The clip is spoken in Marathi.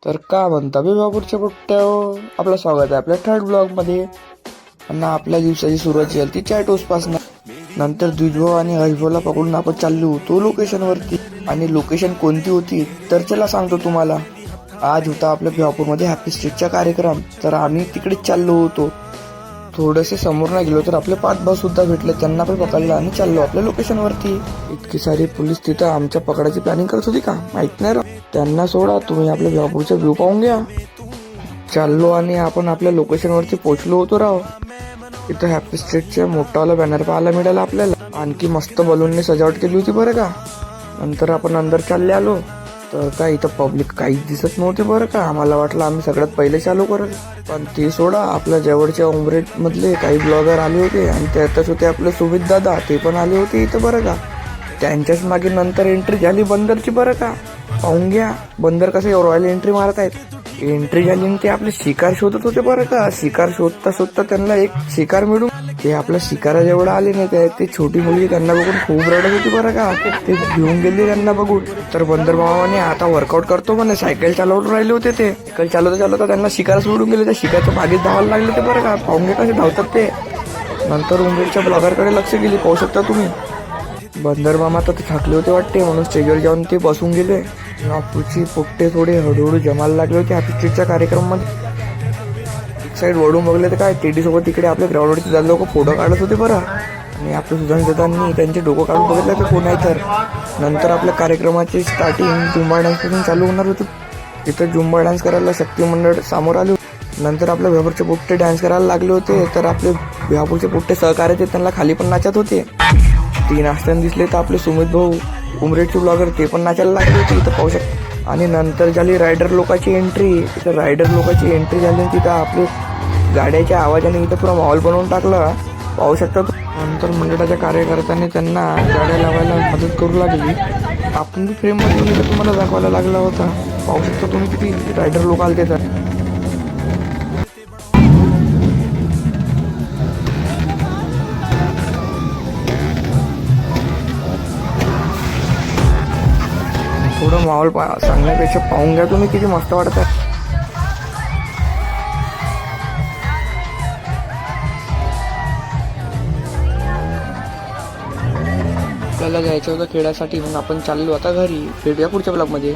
तर का म्हणता विभापूरच्या पुट्ट्यावर आपलं स्वागत आहे आपल्या थर्ड ब्लॉग मध्ये. आणि आपल्या दिवसाची सुरुवात झाली ती चॅटोस पासून. नंतर द्विजभाऊ आणि हर्षभाऊला पकडून आपण चाललो होतो लोकेशन वरती. आणि लोकेशन कोणती होती तर चला सांगतो तुम्हाला. आज होता आपल्या विभापूरमध्ये हॅपी स्ट्रीटचा कार्यक्रम. तर आम्ही तिकडेच चाललो होतो. थोडेसे समोर नाही गेलो तर आपले 5 भाऊ सुद्धा भेटले, त्यांना पण पकडलं आणि चाललो आपल्या लोकेशन वरती. इतकी सारी पोलीस तिथं आमच्या पकडायची प्लॅनिंग करत होती का माहित नाही. त्यांना सोडा, तुम्ही आपल्या विभापूरचा व्ह्यू पाहून घ्या. चाललो आणि आपण आपल्या लोकेशन वरती पोहोचलो होतो राव. इथं हॅपी स्ट्रीटचा मोठावाला बॅनर पाहायला मिळाला आपल्याला. आणखी मस्त बलूनने सजावट केली होती बरं का. नंतर आपण अंदर चालले आलो तर काय इथं पब्लिक काहीच दिसत नव्हते बरं का. आम्हाला वाटलं आम्ही सगळ्यात पहिले चालू करत, पण ते सोडा. आपल्या जवळच्या उमरेट मधले काही ब्लॉगर आले होते आणि त्यातच होते आपले सुमित दादा, ते पण आले होते इथं बरं का. त्यांच्याच मागे नंतर एंट्री झाली बंदरची बरं का. पाहून घ्या बंदर कसे रॉयल एंट्री मारत आहेत. एंट्री झाली आणि ते आपले शिकार शोधत होते बरं का. शिकार शोधता शोधता त्यांना एक शिकार मिळून ते आपल्या शिकारा जेवढं आले नाही ते छोटी मुलगी त्यांना बघून खूप रडत होती बरं का. ते घेऊन गेले त्यांना बघून. तर बंदर मामाने आता वर्कआउट करतो म्हणे, सायकल चालवून राहिले होते ते. सायकल चालवता चालवता त्यांना शिकार सोडून गेले. त्या शिकारच्या मागेच धावायला लागले ते बरं का. पाहून घ्या कसे धावतात ते. नंतर उमेदच्या ब्लॉगरकडे लक्ष गेले, पाहू शकता तुम्ही. बंदर मामा तर थकले होते वाटते म्हणून स्टेजवर जाऊन ते बसून गेले. नागपूरची पोट्टे थोडे हळूहळू जमायला लागले होते हॅपी स्ट्रीटच्या कार्यक्रमामध्ये. एक साईड वळून बघले तर काय टेडी सोबत तिकडे आपल्या ग्राउंडवरती जात लोक फोटो काढत होते बरं. आणि आपल्या सुधान दादांनी त्यांचे डोकं काढून बघितलं तर कोण आहे तर. नंतर आपल्या कार्यक्रमाची स्टार्टिंग झुंबा डान्स पासून चालू होणार होती. तिथं झुंबा डान्स करायला शक्ती मंडळ समोर आले. नंतर आपल्या विभापूरचे पोट्टे डान्स करायला लागले होते. तर आपले विभापूरचे पोट्टे सहकार्य ते त्यांना खाली पण नाचत होते. 3 नाचताना दिसले तर आपले सुमित भाऊ उमरेटचे ब्लॉगर ते पण नाचायला लागले होते इथं पाहू शकता. आणि नंतर झाली रायडर लोकांची एंट्री. तिथं रायडर लोकांची एंट्री झाली तिथं आपले गाड्याच्या आवाजाने इथं पुरा माहोल बनवून टाकला पाहू शकता. नंतर मंडळाच्या कार्यकर्त्यांनी त्यांना गाड्या लावायला मदत करू लागली. आपण बी फ्रेम मध्ये तुम्हाला दाखवायला लागला होता. पाहू शकता तुम्ही किती रायडर लोक आले तर. थोडं माहोल सांगण्यापेक्षा पाहून घ्या तुम्ही किती मस्त वाटत आहे. आपल्याला जायचं होतं खेळासाठी, मग आपण चाललो आता घरी. भेटूया पुढच्या ब्लॉग मध्ये.